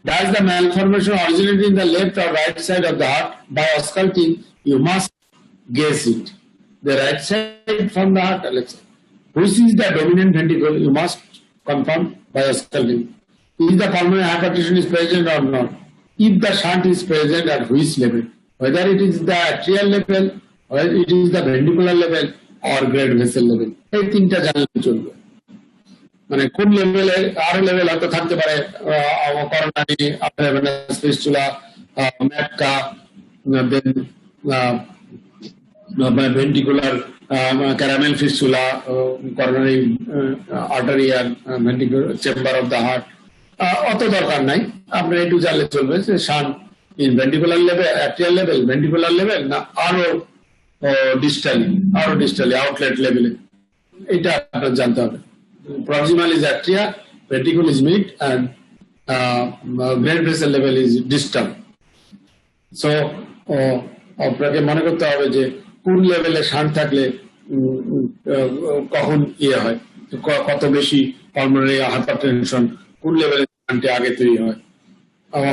Does the malformation originate in the left or right side of the heart? By ausculting, you must guess it. The right side from the heart, Alexa. Which is the dominant ventricle? You must confirm by ausculting. Is the pulmonary hypertension is present or not? If the shunt is present, at which level? Whether it is the atrial level, whether it is the ventricular level, or great vessel level. এই তিনটা জানলে চলবে। মানে কোন লেভেলে, আরো level হয়তো থাকতে পারে, coronary, arterial fistula, ম্যাটকা, then ventricular caramel fistula, coronary arterial ventricular chamber of the heart. অত দরকার নাই, আপনার একটু জানলে চলবে যে shunt in ventricular level, atrial level, ventricular level, না আরো ডিস্টালি আউটলেট লেভেলে, এটা আপনার জানতে হবে। Proximal is atria, ventricle is mid, and great vessel level is distal. So আপনাকে মনে করতে হবে যে কোন লেভেলে শান্ট থাকলে কখন ইয়ে হয়, কত বেশি পালমোনারি হাইপারটেনশন, কোন লেভেলে শান্টে আগে তৈরি হয়।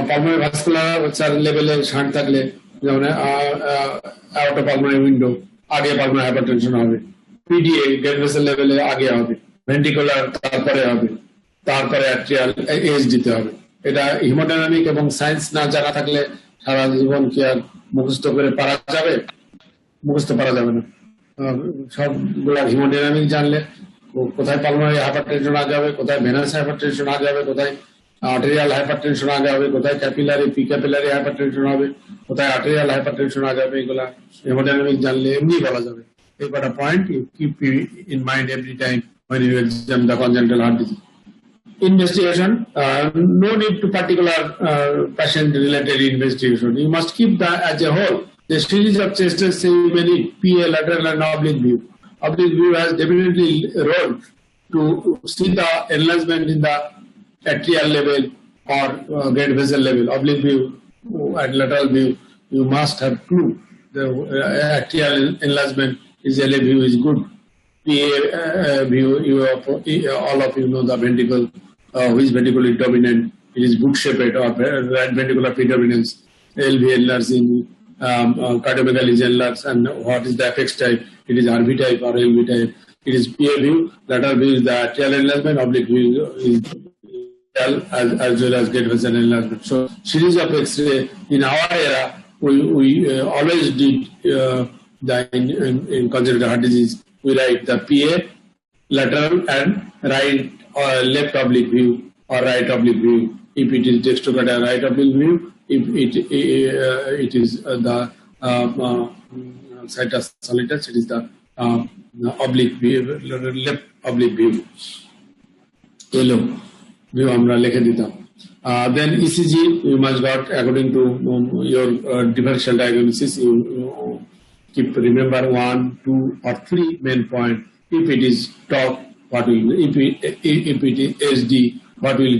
পালমোনারি ভাস্কুলার লেভেলে শান্ট থাকলে, যেমন আউটার পালমোনারি উইন্ডো, আগে পালমোনারি হাইপারটেনশন হবে। পিডিএ গ্রেট ভেসেল লেভেলে আগে হবে, ভেন্ট্রিকুলার তারপরে হবে, তারপরে অ্যাট্রিয়াল এজ দিতে হবে। এটা হিমোডাইনামিক এবং সায়েন্স না জানা থাকলে সারা জীবন কি আর মুখস্থ করে পারা যাবে? মুখস্থ পারা যাবে না। সবগুলা হিমোডাইনামিক জানলে কোথায় পালমোনারি হাইপারটেনশন আগে হবে, কোথায় ভেনাস হাইপারটেনশন আগে হবে, কোথায় আর্টেরিয়াল হাইপারটেনশন আগে হবে, কোথায় ক্যাপিলারি প্রিক্যাপিলারি হাইপারটেনশন হবে, কোথায় আর্টেরিয়াল হাইপারটেনশন আগে হবে, এগুলা হিমোডাইনামিক জানলে এমনি বলা যাবে। এই কটা point you keep in mind every time when you examine the congenital heart disease. Investigation, no need to particular patient-related investigation. You must keep the as a whole. The series of chest tests you may need PA, lateral, and oblique view. Oblique view has definitely a role to see the enlargement in the atrial level or great vessel level. Oblique view and lateral view, you must have clue. The atrial enlargement is LA view is good. PA view, all of you know the ventricle, which ventricle is dominant. It is boot-shaped or right ventricular predominance. LV enlarging, cardiomegaly is enlarged, and what is the apex type? It is RV type or LV type. It is PA view. Lateral view is the atrial enlargement. Oblique view is as well as great vessel enlargement. So, series of X-ray in our era, we always did the in congenital heart disease. We write the PA, lateral, and right or left oblique view or right oblique view. If it is dextrocardia, right oblique view. If it is the situs solitus, it is the oblique view, left oblique view. Hello, view amra lekhe ditam. Then ECG you must got according to your differential diagnosis. You keep remember 1, 2, or 3 main point. If it is top, what will if it is SD, what will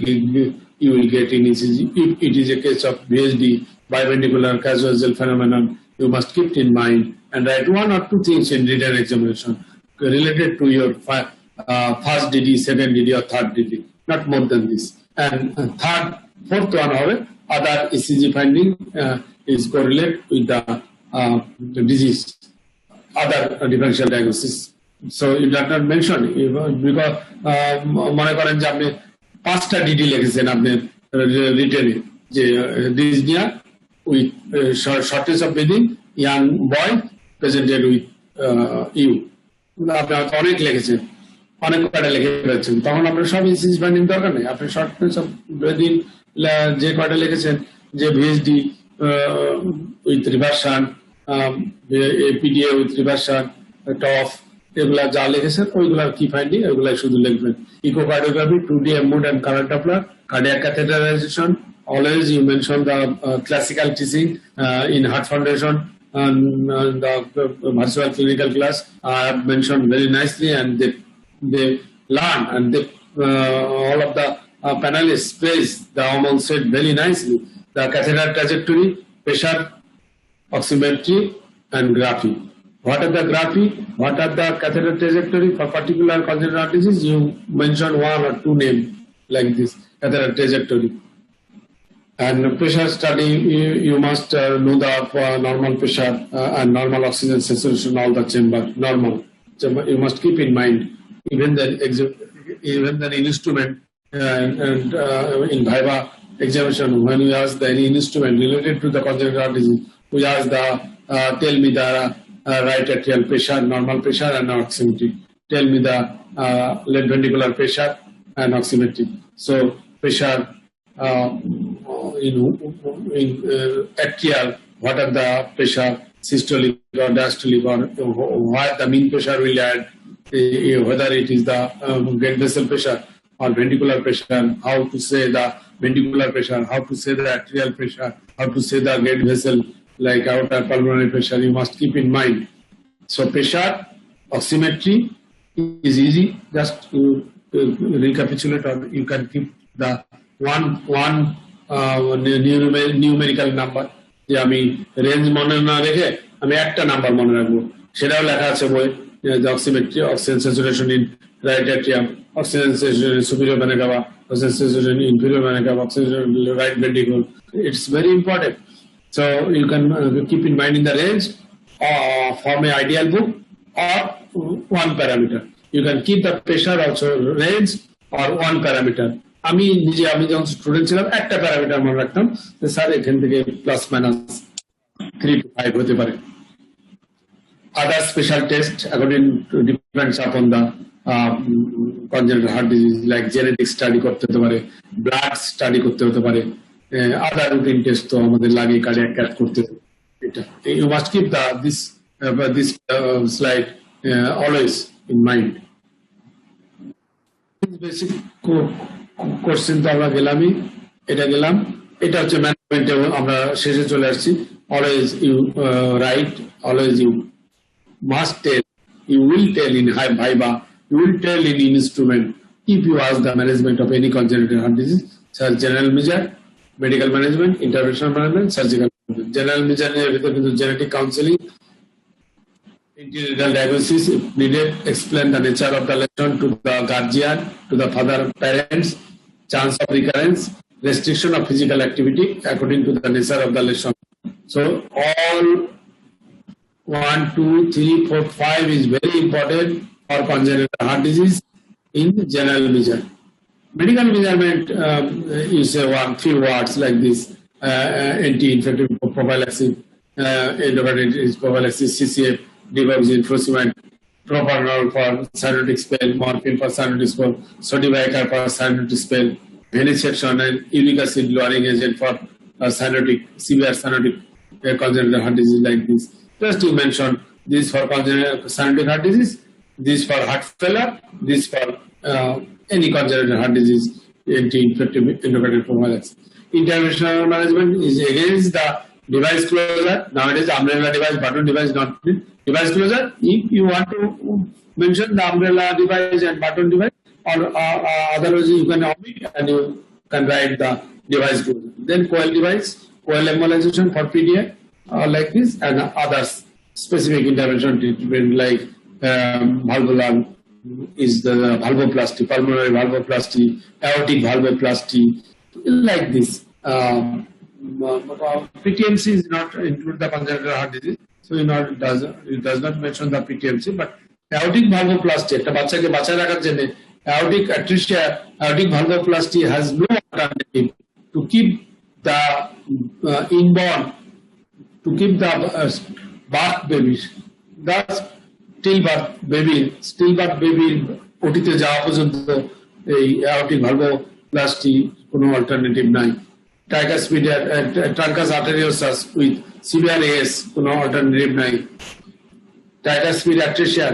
you will get in ECG. If it is a case of VSD, biventricular casual phenomenon, you must keep it in mind and write 1 or 2 things in written examination related to your first DD, second DD, or third DD. Not more than this. And fourth one, however, other ECG finding is correlate with the disease, other differential diagnosis. So you did not mention because মনে করেন যে আপনি 5টা DD লিখেছেন আপনার রিটেনে, যে dyspnoea with shortage of breathing, young boy presented with you, আপনি অনেক লিখেছেন, অনেক কয়টা লিখে ফেলছেন, তখন আপনার সব ইসিজি ফাইন্ডিং দরকার নেই। আপনি শর্টেজ অফ ব্রিদিং যে কয়টা লিখেছেন, যে VSD with reversal, PDA with reversal, TOF, এগুলা যা লিখেছেন ওইগুলার কি ফাইন্ডিং, ওইগুলা শুধু লিখবেন। ইকোকার্ডিওগ্রাফি, 2D মোড and current Doppler, cardiac catheterization. Always you mention the classical teaching in Heart Foundation and the virtual clinical class. I have mentioned very nicely, and they learn, and they all of the panelists praise the amount said very nicely. The catheter trajectory, pressure, oximetry, and graphy. What are the graphy? What are the catheter trajectory for particular congenital heart disease? You mention 1 or 2 names like this catheter trajectory. And pressure study, you must know the normal pressure and normal oxygen saturation, all the chamber normal. You must keep in mind even the instrument and in Viva examination, when we ask the any instrument related to the congenital heart disease, we ask the tell me the right atrial pressure, normal pressure and oximetry. Tell me the left ventricular pressure and oximetry. So pressure in atrial, what are the pressure, systolic or diastolic, or what the mean pressure will add, whether it is the great vessel pressure or ventricular pressure, how to say the ventricular pressure, how to say the atrial pressure, how to say the great vessel like outer pulmonary pressure, you must keep in mind. So pressure, oximetry is easy, just to recapitulate, or you can keep the one numerical number, যে আমি range মনে না রেখে আমি একটা number মনে রাখবো, সেটাও লেখা আছে বই, যে oximetry, oxygen saturation in right atrium, oxygen saturation in superior vena cava, oxygen saturation in inferior vena cava, oxygen in right ventricle. It's very important. So you can keep in mind in the range, form an ideal book, or one parameter. You can keep the pressure also range or one parameter. আমি যখন student ছিলাম একটা parameter মনে রাখতাম, sir এখান থেকে plus minus 3 to 5 হতে পারে। Other special test according to depends upon the congenital heart disease, like genetic study করতে হতে পারে, blood study করতে হতে পারে, other routine test তো আমাদের লাগে, cardiac cath করতে হবে। You must keep this slide always in mind. Basic question তো আমরা গেলামই, এটা হচ্ছে ম্যানেজমেন্টে আমরা শেষে চলে আসছি। Always you write, always you must tell, you will tell in Viva, you will tell in instrument if you ask the management of any congenital heart disease, such general measure, medical management, interventional management, surgical management. General measure এর ভিতরে কিন্তু genetic counseling, integral diagnosis if needed, explain the nature of the lesion to the guardian, to the father parents, chance of recurrence, restriction of physical activity according to the nature of the lesion. So all 1, 2, 3, 4, 5 is very important for congenital heart disease in general measure. Medical measurement, you say few words like this: anti-infective prophylaxis, endocarditis prophylaxis, CCF, devoxin, furosemide, propranolol for cyanotic spell, morphine for cyanotic spell, sodium-bicarbonate for cyanotic spell, venesection and uric acid lowering agent for severe cyanotic congenital heart disease like this. Just you mention this for congenital cyanotic heart disease, this for heart failure, this for any congenital heart disease, anti-infective endocardial prophylaxis. Interventional management is against the device closure. Nowadays, umbrella device, button device, not device closure. If you want to mention the umbrella device and button device, or otherwise you can omit and you can write the device closure. Then coil device, coil embolization for PDA, like this, and others specific intervention treatment like valvular is the valvoplasty, pulmonary valvoplasty, aortic valvoplasty, like this. PTMC is not include the congenital heart disease, so it does not mention the PTMC, but aortic valvoplasty, একটা বাচ্চাকে বাঁচায় রাখার জন্য aortic atresia, aortic valvoplasty has no alternative to keep the inborn, to keep the birth babies, thus stillbirth baby ওটিতে যাওয়া পর্যন্ত এই aortic valvoplasty কোনো alternative নাই। Truncus arteriosus with severe AS কোনো alternative নাই। Tricuspid atresia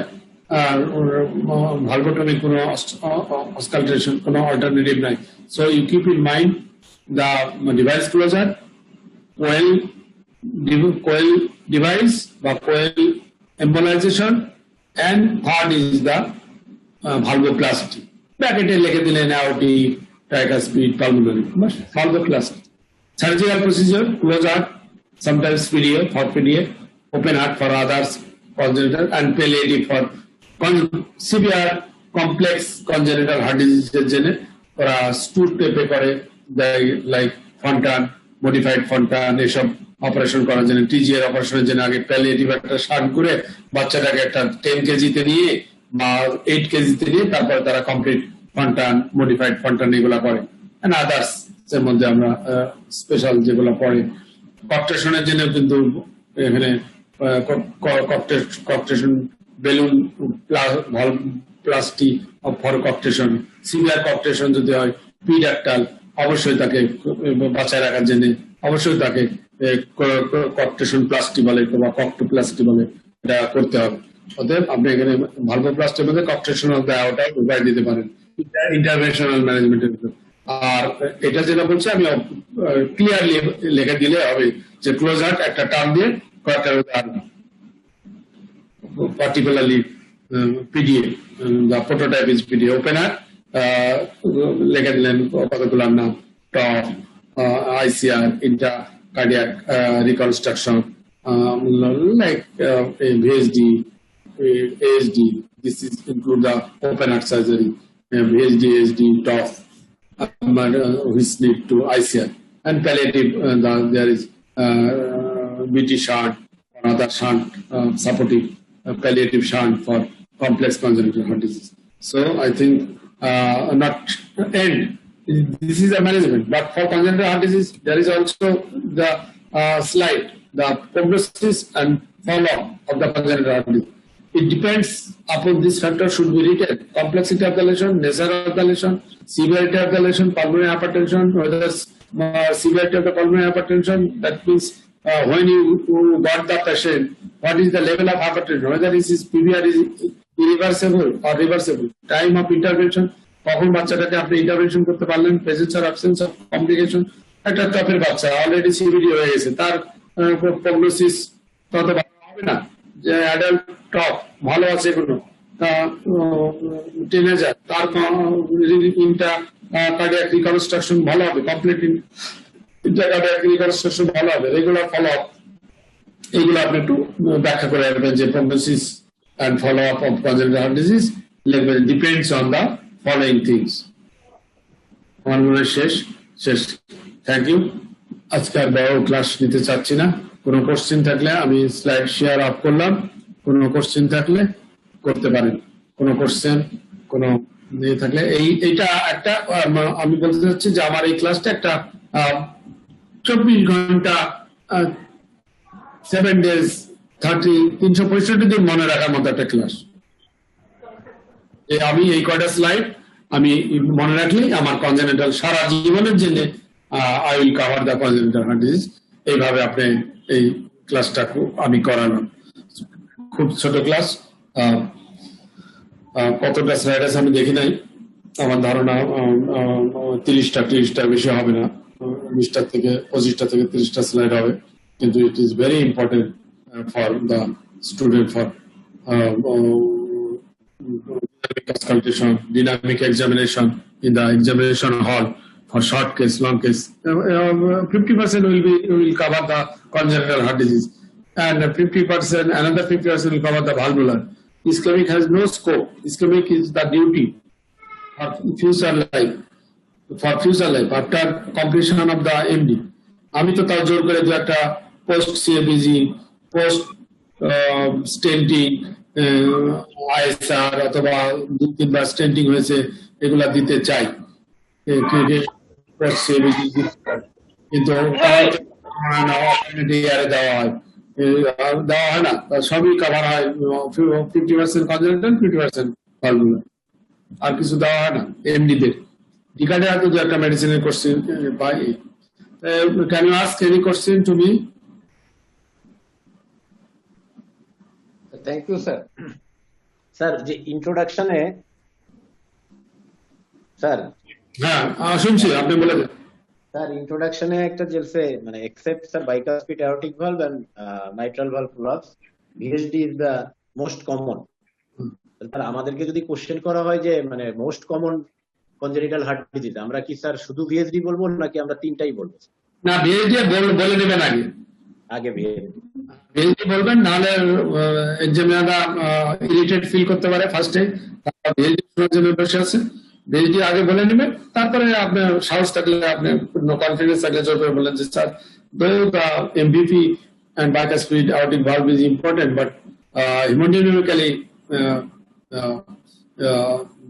valvotomy কোনো auscultation কোনো alternative নাই। So you keep in mind the device closure, coil device বা coil embolization, and third is the valvoplasty. Bracket লিখে দিলেন aortic, tricuspid, pulmonary, valvoplasty. Surgical procedure, close heart, sometimes PDA for PDA, open heart for others, congenital, and palliative for severe complex congenital heart disease. Or a stool tape like Fontan, modified Fontan, এসব operation করার জন্য, TGR অপারেশনের জন্য আগে palliative একটা shunt করে বাচ্চাটাকে একটা 10 কেজিতে নিয়ে বা 8 কেজিতে নিয়ে তারপরে তারা কমপ্লিট ফন্টান, মডিফাইড ফন্টান এগুলা করে। এন্ড আদার্স এর মধ্যে আমরা স্পেশাল যেগুলো পড়ে ককটেশনের জন্য কিন্তু এখানে ককটেশন বেলুন প্লাস্টিক ফর ককটেশন, সিভিয়ার ককটেশন যদি হয় পিডাক্টাল, অবশ্যই তাকে বাঁচায় রাখার জন্য অবশ্যই তাকে ককটেশন প্লাস্টিক বলে বা ককটোপ্লাস্টি বলে, এটা করতে হবে। অতএব আপনি এখানে ভালভোপ্লাস্টির মধ্যে ককটেশন দেওয়াটা উপায় দিতে পারেন ইন্টারভেনশনাল ম্যানেজমেন্টের ভিতর। আর এটা যেটা বলছে আমি ক্লিয়ারলি লেখা দিলে হবে যে ক্লোজ হার্ট একটা টার্ম দিয়ে কয়েকটা উদাহরণ, particularly PDA, the prototype is PDA. Open heart, লেখা দিলেন কতগুলোর নাম, top, ICR, intracardiac reconstruction, like VSD, ASD. This is include the open heart surgery, VSD, ASD, TOF, which lead to ICR. And palliative, there is BT shunt, another shunt, supportive palliative shunt for complex congenital heart disease. So I think not end. This is a management, but for congenital heart disease, there is also the slide, the prognosis and follow-up of the congenital heart disease. It depends upon this factor should be written: complexity of the lesion, nature of the lesion, severity of the lesion, pulmonary hypertension, whether severity of the pulmonary hypertension. That means when you got the patient, what is the level of hypertension, whether this is PVR is irreversible or reversible, time of intervention, কখন বাচ্চাটাকে আপনি intervention করতে পারলেন, presence or absence of complication. একটা টপের বাচ্চা already CVD হয়ে গেছে, তার প্রগনোসিস তত ভালো হবে না যে অ্যাডাল্ট টপ ভালো আছে কোনো টিনেজার, তার কার্ডিয়াক রিকনস্ট্রাকশন ভালো হবে, কমপ্লিট ইন্টারকার্ডিয়াক রিকনস্ট্রাকশন ভালো হবে, রেগুলার ফলো আপ, এইগুলো আপনি একটু ব্যাখ্যা করে রাখবেন যে prognosis and follow-up of congenital heart disease depends on the following things. আমার মনে হয় শেষ। Thank you. আজকে আর বড় ক্লাস নিতে চাচ্ছি না। কোনো কোশ্চেন থাকলে আমি স্লাইড শেয়ার অফ করলাম, কোনো কোশ্চেন থাকলে করতে পারেন। কোনো কোশ্চেন কোনো ইয়ে থাকলে এইটা একটা আমি বলতে চাচ্ছি যে আমার এই ক্লাসটা একটা 24 ঘন্টা 7 days 365 দিন মনে রাখার মতো একটা ক্লাস। আমি এই কয়টা স্লাইড আমি মনে রাখলে আমার কনজেনিটাল সারা জীবনের জন্য I will cover the congenital heart disease. এইভাবে আপনি এই ক্লাসটা আমি করালাম। খুব ছোট ক্লাস, কতটা স্লাইড আছে আমি দেখি নাই, আমার ধারণা 30টা বেশি হবে না, 20টা থেকে 25টা থেকে 30টা স্লাইড হবে, কিন্তু it is very important for the student for dynamic auscultation, dynamic examination in the examination hall for short case, long case. 50% will cover the congenital heart disease, and 50%, another 50% will cover the valvular. Ischemic has no scope. Ischemic is the duty for future life. After completion of the MD, আমি তো তাও জোর করে দু একটা post CABG, post stenting, ISR অথবা 2-3বার stenting হয়েছে, এগুলা দিতে চাই, কিন্তু দেওয়া হয় না, সবই কভার হয় 50% কনজেনিটাল, 50% ভালভুলার, আর কিছু দেওয়া হয় না এমডিদের। রিকার্ডে হয়তো দু একটা মেডিসিনের কোশ্চেন পাই। Can you ask any question to me? Thank you sir. Sir যে ইন্ট্রোডাকশনে স্যার, হ্যাঁ শুনছি, আপনি বলে দেন। স্যার ইন্ট্রোডাকশনে একটা জেলসে মানে except sir bicuspid aortic valve and mitral valve prolapse, VSD is the most common. Sir আমাদেরকে যদি কোশ্চেন করা হয় যে মানে most common congenital heart disease, আমরা কি স্যার শুধু VSD বলবো নাকি আমরা তিনটাই বলবো? না, VSD বলে দেবেন আগে VSD বলবেন, নাহলে এক্সামিনাররা ইরিটেট ফিল করতে পারে ফার্স্টে, VSD শোনার জন্য বসে আছে। বিএইচডি আগে বলে নেবেন, তারপরে আপনার সাহস থাকলে, আপনি কনফিডেন্স থাকলে জোর করে বলেন যে sir, the MVP and bicuspid aortic valve is important, but hemodynamically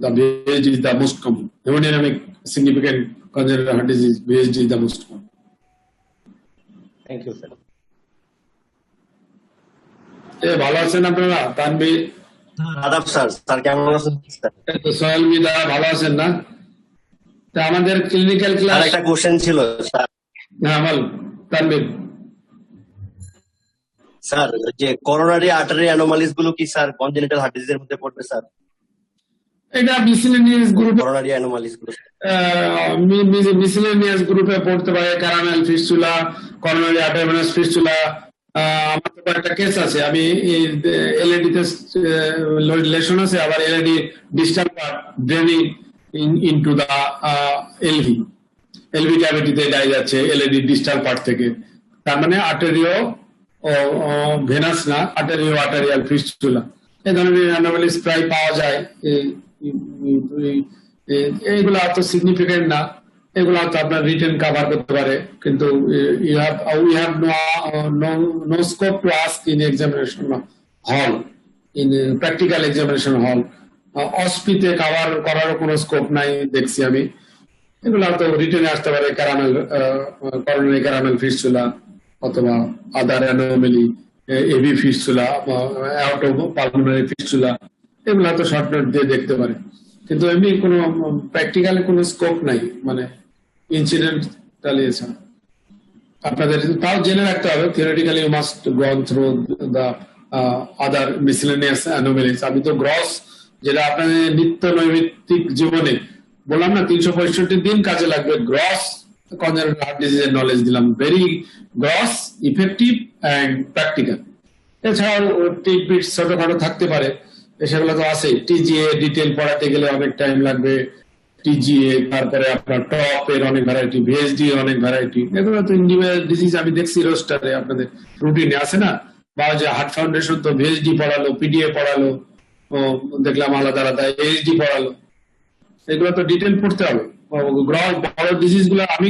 the VHD is the most common. Hemodynamic significant congenital heart disease, VHD is the most common. Thank you sir. ভালো আছেন আপনারা? তানভীর, আদাব sir. Sir কেমন আছেন sir? Sohel মিদা ভালো আছেন না? তা আমাদের ক্লিনিক্যাল আর ক্লাস, একটা কোশ্চেন ছিল স্যার। হ্যাঁ বল তানভীর। স্যার যে করোনারি আর্টারি অ্যানোমালিস গুলো কি স্যার কনজেনিটাল হার্ট ডিজিজের মধ্যে পড়বে স্যার? এটা মিসেলেনিয়াস গ্রুপে, করোনারি অ্যানোমালিস গুলো মিসেলেনিয়াস গ্রুপে পড়তে পারে। Cameral fistula, coronary arteriovenous fistula. আমার তো একটা কেস আছে, আমি এলএডি তে লেশন আছে, আবার LAD distal part draining into the LV, LV ক্যাভিটিতে যায় যাচ্ছে এলএডি ডিস্টাল পার্ট থেকে। তার মানে আর্টেরিও ভেনাস না, আর্টেরিও আর্টারিয়াল ফিস্টুলা। এই ধরনের অ্যানোমালিস প্রায় পাওয়া যায়। এইগুলো এত সিগনিফিকেন্ট না, এগুলো হয়তো আপনার রিটেন কভার করতে পারে, কিন্তু we have no scope to ask in examination hall, in practical examination hall. অসপিতে কভার করারও কোনো স্কোপ নাই দেখছি আমি। এগুলো হয়তো রিটেনে আসতে পারে, ক্যারামেল, করোনারি ক্যারামেল ফিস্টুলা অথবা other anomaly, AV fistula, aorto pulmonary fistula, এগুলো হয়তো শর্ট নোট দিয়ে দেখতে পারে। কিন্তু এমনি কোনো প্র্যাকটিক্যালি কোনো স্কোপ নাই, মানে ইনসিডেন্ট চালিয়েছে। আপনাদের তাও জেনে রাখতে হবে, theoretically you must gone through the other miscellaneous anomalies. আমি তো গ্রস, যেটা আপনাদের নিত্য নৈমিত্তিক জীবনে বললাম না 365 দিন কাজে লাগবে, গ্রস কনজেনিটাল হার্ট ডিজিজের নলেজ দিলাম, very gross, effective and practical. এছাড়াও টিপবিটস ছোটখাটো থাকতে পারে, সেগুলো তো আছে। টিজিএ ডিটেল পড়াতে গেলে অনেক টাইম লাগবে, টিজিএ, তারপরে আপনার টপ এর অনেক ভ্যারাইটি, ভিএসডি এর অনেক ভ্যারাইটি। এগুলো তো ইন্ডিভিজুয়াল ডিজিজ আমি দেখছি রোস্টারে, আপনাদের রুটিনে আছে না, বা যে হার্ট ফাউন্ডেশন তো ভিএসডি পড়ালো, পিডিএ পড়ালো, দেখলাম আলাদা আলাদা এইচডি পড়ালো। এগুলো তো ডিটেল পড়তে হবে। বড় ডিজিজ গুলো আমি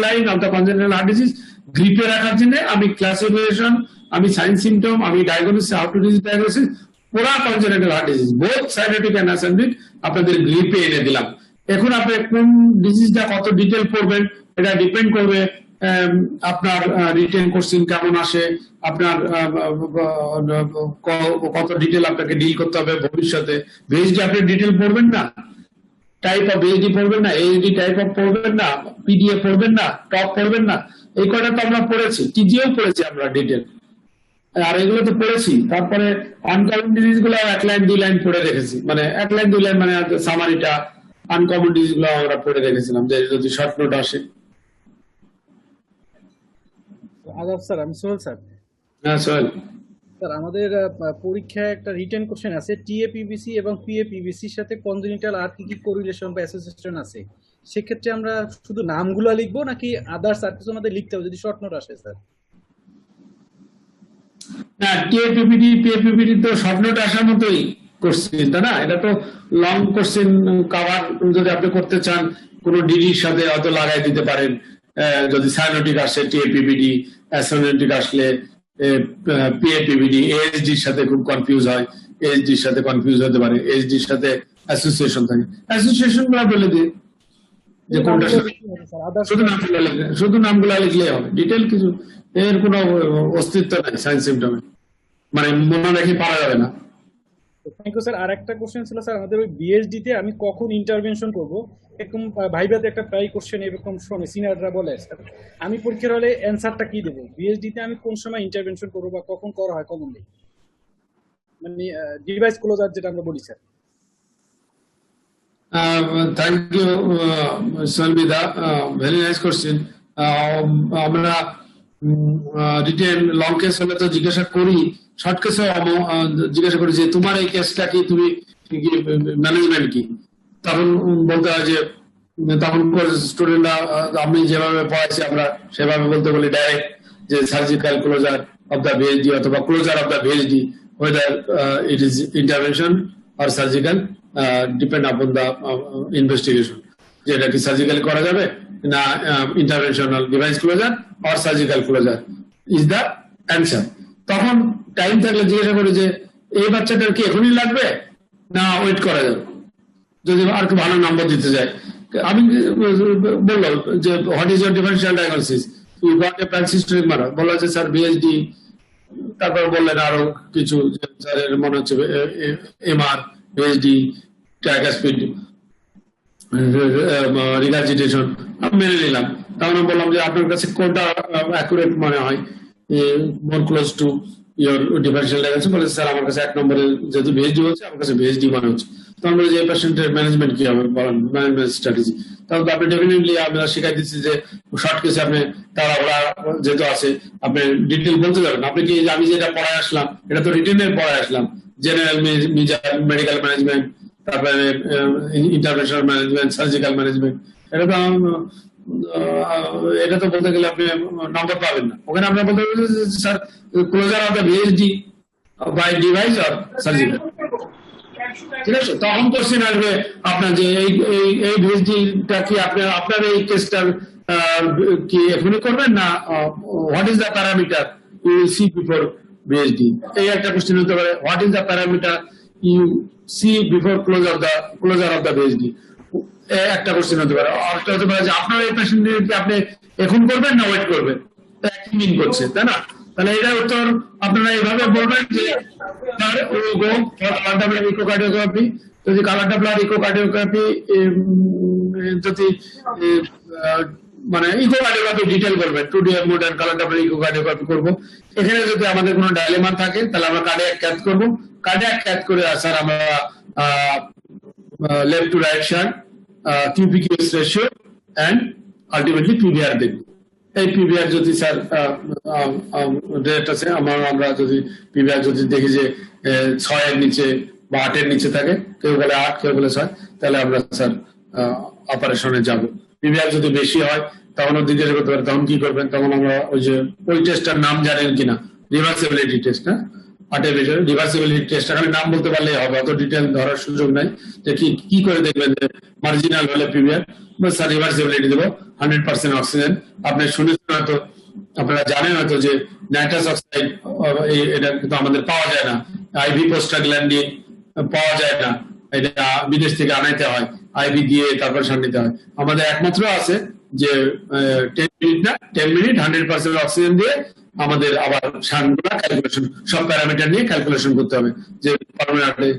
line of the congenital heart disease গ্রিপে রাখার জন্য আমি ক্লাসিফিকেশন, আমি সাইন সিমটম, আমি diagnosis, how to disease diagnosis, পুরা congenital heart disease both cyanotic and acyanotic আপনাদের গ্রিপে এনে দিলাম। এখন আপনি কোন ডিজিজটা কত ডিটেল পড়বেন এটা ডিপেন্ড করবে আপনার রিটেন কোশ্চেন কেমন আসে, আপনার কত ডিটেল আপনাকে ডিল করতে হবে ভবিষ্যতে। ভিএসডি আপনি ডিটেল পড়বেন না, টাইপ অফ ভিএসডি পড়বেন না, এইচডি টাইপ অফ পড়বেন না, পিডিএ পড়বেন না, টপ পড়বেন না। এই কটা তো আমরা পড়েছি, টিজিও পড়েছি আমরা ডিটেল, আর এগুলো তো পড়েছি। তারপরে আনকমন ডিজিজ গুলো 1 লাইন 2 লাইন পড়ে রেখেছি, মানে 1 লাইন 2 লাইন মানে সামারিটা। আনকমন ডিজিজ গুলো আমরা পড়ে রেখেছিলাম যে যদি শর্ট নোট আসে। আদাব স্যার, আমি সোহেল স্যার। হ্যাঁ সোহেল স্যার, আমাদের পরীক্ষায় একটা রিটেন কোশ্চেন আছে, টিএপিভিসি এবং পিএপিভিসির সাথে কনজেনিটাল আর কি কি কোরিলেশন বা অ্যাসোসিয়েশন আছে, সেক্ষেত্রে আমরা শুধু নামগুলো লিখবো নাকি আদার্স আর কিছু আমাদের লিখতে হবে যদি শর্ট নোট আসে স্যার? না, টিএপিপিডি পিএপিপিডি তো শর্ট নোট আসার মতোই কোশ্চেন, তাই না? এটা তো লং কোশ্চেন কভার যদি আপনি করতে চান কোনো ডিডির সাথে হয়তো লাগাই দিতে পারেন। যদি সাইনোটিক আসে টিএপিপিডি, অ্যাসোনেটিক আসলে পিএপিপিডি, এএসডির সাথে খুব কনফিউজ হয়, এএসডির সাথে কনফিউজ হতে পারে, এএসডির সাথে অ্যাসোসিয়েশন থাকে, অ্যাসোসিয়েশন গুলো বলে দিয়ে যে কোনটা, শুধু নামগুলা লিখলেই হবে, ডিটেল কিছু এর কোনো অস্তিত্ব নাই সাইন্স সিমটমে, মানে মনে রেখে পারা যাবে না। Thank you sir. আর একটা কোশ্চেন ছিল স্যার, আমাদের ওই বিএসডি তে আমি কখন ইন্টারভেনশন করব, এরকম ভাইভাতে একটা প্রায় কোশ্চেন এরকম শুনে সিনিয়ররা বলে, স্যার আমি পরীক্ষার হলে অ্যান্সারটা কি দেবো, বিএসডি তে আমি কোন সময় ইন্টারভেনশন করবো বা কখন করা হয় কমনলি, মানে ডিভাইস ক্লোজার যেটা আমরা বলি স্যার? থ্যাংক ইউ সলবিদা, ভেরি নাইস কোশ্চেন। আমরা রিটেন লং কেস হলে তো জিজ্ঞাসা করি, শর্ট কেসে জিজ্ঞাসা করি যে তোমার এই কেসটা কি, তুমি ম্যানেজমেন্ট কি, তখন বলতে হয় যে, তখন স্টুডেন্টরা আমি যেভাবে পড়াইছি আমরা সেভাবে বলতে বলি ডাইরেক্ট যে surgical closure of the VSD অথবা closure of the VSD, whether it is intervention or surgical depend upon the investigation, যে এটা কি সার্জিক্যালি করা যাবে না interventional device closure or surgical closure is the answer. তখন টাইম থাকলে জিজ্ঞাসা করি যে এই বাচ্চাটার কি এখনই লাগবে না ওয়েট করা যাবে, যদি আর একটু ভালো নম্বর দিতে যায়। আমি বললাম যে what is your differential diagnosis, you got a pansystolic murmur, বললো যে স্যার বিএইচডি, তারপর বললেন আরো কিছু, স্যারের মনে হচ্ছে এমআর, বিএইচডি, ট্রাইকাসপিড, রিগার্জিটেশন, আমি মেনে নিলাম। তখন আমি বললাম যে আপনার কাছে কোনটা অ্যাকুরেট মনে হয়, more close to your differential diagnosis, বলে স্যার আমার কাছে 1 নম্বরে যেহেতু বিএইচডি হচ্ছে আমার কাছে বিএইচডি মনে হচ্ছে। তখন বলে যে এই পেশেন্টের ম্যানেজমেন্ট কি হবে, বলেন ম্যানেজমেন্ট স্ট্র্যাটেজি। তখন তো আপনি ডেফিনেটলি আমরা শিখাই দিচ্ছি যে শর্ট কেসে আপনি তাড়াহুড়া যেহেতু আছে আপনি ডিটেল বলতে যাবেন। আপনি কি আমি যেটা পড়ায় আসলাম এটা তো রিটেনের পড়ায় আসলাম, জেনারেল মেডিকেল ম্যানেজমেন্ট, তারপরে ইন্টারভেনশনাল ম্যানেজমেন্ট, সার্জিক্যাল ম্যানেজমেন্ট, এটা তো বলতে গেলে আপনি নম্বর পাবেন না। ওখানে আপনার বলতে গেলে sir closure of the BHD by device or surgical, ঠিক আছে? তখন কোশ্চেন আসবে আপনার যে এই বিএইচডিটা কি আপনার এই কেসটার কি এখনই করবেন না what is the parameter you will see before BHD, এই একটা কোশ্চেন হতে পারে। What is the parameter you see before closure of the BHD, একটা কোশ্চেন হতে পারে। আরেকটা হতে পারে যে আপনার এই পেশেন্টকে আপনি এখন করবেন না ওয়েট করবেন, একই মিন করছে, তাই না? তাহলে এটা উত্তর আপনারা এইভাবে বলবেন যে ইকোকার্ডিওগ্রাফি, যদি কালারটা ইকোকার্ডিওগ্রাফি, যদি মানে ইকোকার্ডিওগ্রাফি ডিটেল করবেন 2D মোড এন্ড কালারটা ইকোকার্ডিওগ্রাফি করবো। এখানে যদি আমাদের কোনো ডায়লেমা থাকে তাহলে আমরা কার্ডিয়াক ক্যাথ করবো। কার্ডিয়াক ক্যাথ করে স্যার আমরা left to right shunt, QPQS ratio and ultimately PVR দেখবো। এই পিভিআর যদি স্যার রেট আছে আমরা যদি পিভিআর যদি দেখি যে 6 এর নিচে বা 8 এর নিচে থাকে, কেউ বলে 8 কেউ বলে 6, তাহলে আমরা স্যার অপারেশনে যাব। পিভিআর যদি বেশি হয় তখন জিজ্ঞেস করতে পারে তখন কি করবেন, তখন আমরা ওই টেস্টটার নাম জানেন কিনা, রিভার্সিবিলিটি টেস্ট, না 8 এর বেশি রিভার্সিবিলিটি টেস্ট, খালি নাম বলতে পারলেই হবে, অত ডিটেল ধরার সুযোগ নাই। যে কি করে দেখবেন যে মার্জিনাল হলে পিভিআর, স্যার রিভার্সিবিলিটি দেবো 100% অক্সিজেন। আপনি শুনেছেন হয়তো, আপনারা জানেন হয়তো যে নাইট্রাস অক্সাইড এটা কিন্তু আমাদের পাওয়া যায় না, আইভি প্রোস্টাগ্ল্যান্ডিন পাওয়া যায় না, এটা বিদেশ থেকে আনাইতে হয়, আইভি দিয়ে তারপর শান নিতে হয়। আমাদের একমাত্র আছে যে 10 মিনিট 100% অক্সিজেন দিয়ে আমাদের আবার শানগুলা ক্যালকুলেশন, সব প্যারামিটার নিয়ে ক্যালকুলেশন করতে হবে যে পালমোনারি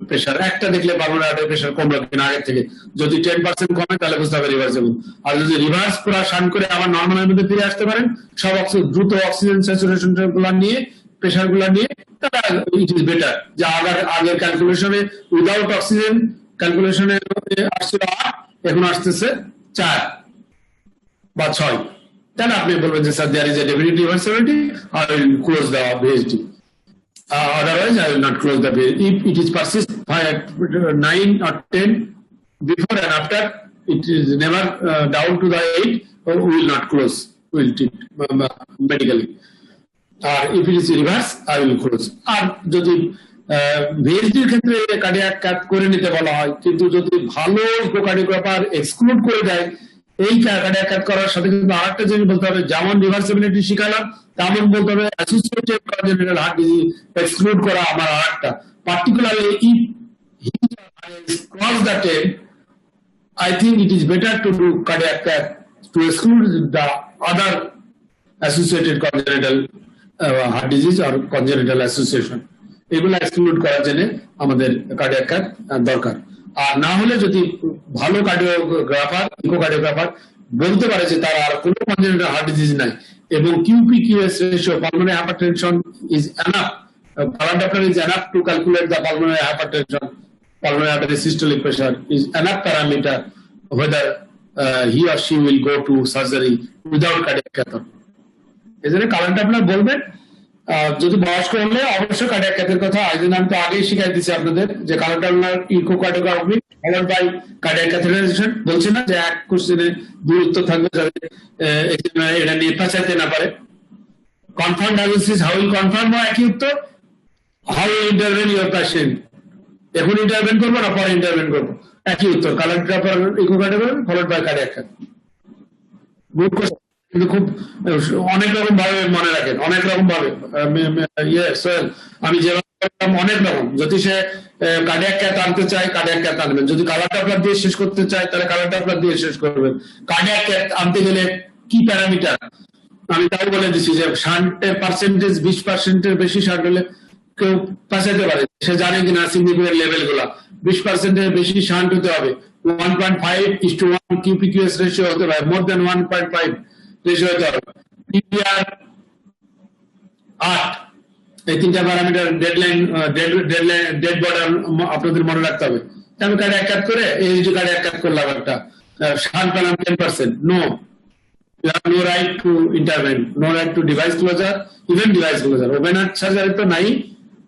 প্রেশার একটা দেখলে পালমোনারি প্রেশার কমলো কিনা আগের থেকে, যদি 10% কমে তাহলে বুঝতে হবে রিভার্সেবল। আর যদি রিভার্স পুরো শান করে আবার নর্মালের মধ্যে ফিরে আসতে পারেন, সব দ্রুত অক্সিজেন স্যাচুরেশন গুলা নিয়ে প্রেশার গুলা নিয়ে, তাহলে ইট ইজ বেটার। যে আগের ক্যালকুলেশনে উইদাউট অক্সিজেন ক্যালকুলেশনে আসছিল 8, এখন আসতেছে 4 বা 6, তাহলে আপনি বলবেন যে sir there is a definite reversibility, I will close the BHD, otherwise I will not close the bill. If it is persist 9 or 10 before and after, it is never down to the 8, we will not close, we will treat medically. If it is reverse, I will close. আর যদি বিএইচডির ক্ষেত্রে cardiac cath করে নিতে বলা হয়, কিন্তু যদি ভালো ইকোকার্ডিওগ্রাফার exclude করে দেয়, এই কার্ডিয়াক ক্যাথ করার সাথে কিন্তু আরেকটা জিনিস বলতে হবে, যেমন রিভার্সিবিলিটি শিখালাম তেমন বলতে হবে associated congenital heart disease exclude করা আমার আরেকটা, particularly if he cross the 10, I think it is better to do cardiac cath to exclude the other associated congenital heart disease or congenital association. এগুলো exclude করার জন্য আমাদের cardiac cath দরকার। আর না হলে যদি ভালো কার্ডিওগ্রাফার ইকোকার্ডিওগ্রাফার বলতে পারে যে তার আর কোনো কনজেনিটাল হার্ট ডিজিজ নাই এবং QPQS ratio pulmonary hypertension is enough, current doctor is enough to calculate the pulmonary hypertension, pulmonary artery systolic pressure is enough parameter whether he or she will go to surgery without cardiac cath. এজন্য current আপনার বলবেন। যদি বয়স্ক হলে অবশ্যই cardiac ক্যাথের কথা আমি তো আগেই শিখাই দিচ্ছি আপনাদের, যে কারেন্ট আপনার echocardiography followed by cardiac catheterisation. বলছে না যে এক কোশ্চেনে 2 উত্তর থাকবে, যাতে এটা নিয়ে চাইতে না পারে। Confirm diagnosis, how will confirm একই উত্তর, how will intervene your patient, এখন ইন্টারভেন করবো না পরে ইন্টারভেন করবো, একই উত্তর, cardiac echocardiogram followed by cardiac cath. Good question, কিন্তু খুব অনেক রকম ভাবে মনে রাখেন, অনেক রকম ভাবে। সোহেল, আমি যেভাবে বললাম অনেক রকম, যদি সে কার্ডিয়াক ক্যাথ আনতে চায় কার্ডিয়াক ক্যাথ আনবেন, যদি কালার টাপলার দিয়ে শেষ করতে চায় তাহলে কালার টাপলার দিয়ে শেষ করবেন। কার্ডিয়াক ক্যাথ আনতে গেলে কি প্যারামিটার আমি তাও বলে দিচ্ছি, যে শান্টের পার্সেন্টেজ 20% বেশি শান্ট হলে কেউ পাঠাতে পারে, সে জানে কিনা সিগনিফিকেন্ট লেভেল গুলা। 20% বেশি শান্ট হতে হবে, 1.5:1 কিউপিকিউএস রেশিও হতে হবে, মোর দেন 1.5 রেশিও হতে হবে। পিপিআর 8, এই তিনটা প্যারামিটার ডেড বর্ডার আপনাদের মনে রাখতে হবে। আমি কার্ডিয়াক ক্যাথ করে এই যে কার্ডিয়াক ক্যাথ করলাম একটা, শান্ট পেলাম 10%, no, you have no right to intervene, no right to device closure, even device closure. Open heart surgery তো নাই,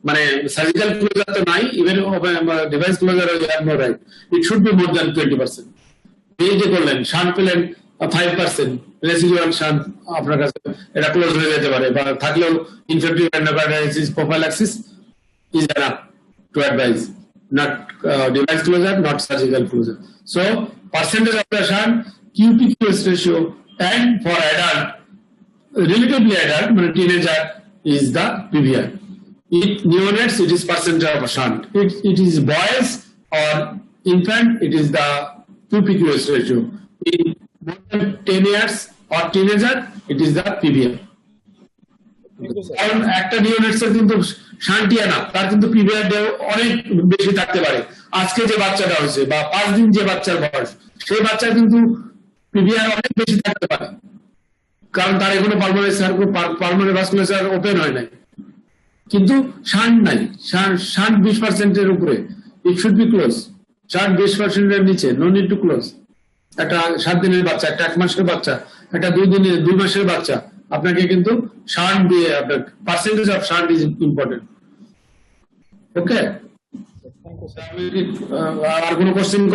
মানে সার্জিক্যাল ক্লোজার তো নাই, even device closure you have no right. It should be more than 20%. এই যে করলেন shunt পেলেন 5%, residual shunt আপনার কাছে এটা ক্লোজ হয়ে যেতে পারে, বা থাকলেও infective endocarditis prophylaxis is enough to advise, not device closure, not surgical closure. So percentage of the shunt, QPQS ratio, and for adult, relatively adult, teenager, is the PVR. If neonates, it is percentage of a shunt. It is boys or infant, it is the QPQS ratio. In more than 10 years or teenager, it is the PVR. কারণ একটা নিওনেটসের কিন্তু শান্টিয়া না, তার কিন্তু PVR অনেক বেশি থাকতে পারে। আজকে যে বাচ্চাটা হয়েছে বা 5 দিন যে বাচ্চার বয়স, সেই বাচ্চা কিন্তু পিভিআর অনেক বেশি থাকতে পারে, কারণ তার এখনো পালমোনারি ভাস্কুলার ওপেন হয় নাই, কিন্তু শান্ট নাই, শান্ট 20% উপরে, it should be close. Shunt 20% নিচে, নো নিড টু ক্লোজ। একটা 7 দিনের বাচ্চা, একটা 1 মাসের বাচ্চা, একটা 2 মাসের বাচ্চা, আপনাকে কিন্তু শান্ট দিয়ে, আপনার percentage of shunt is important. Okay, আর কোনো কোশ্চেন?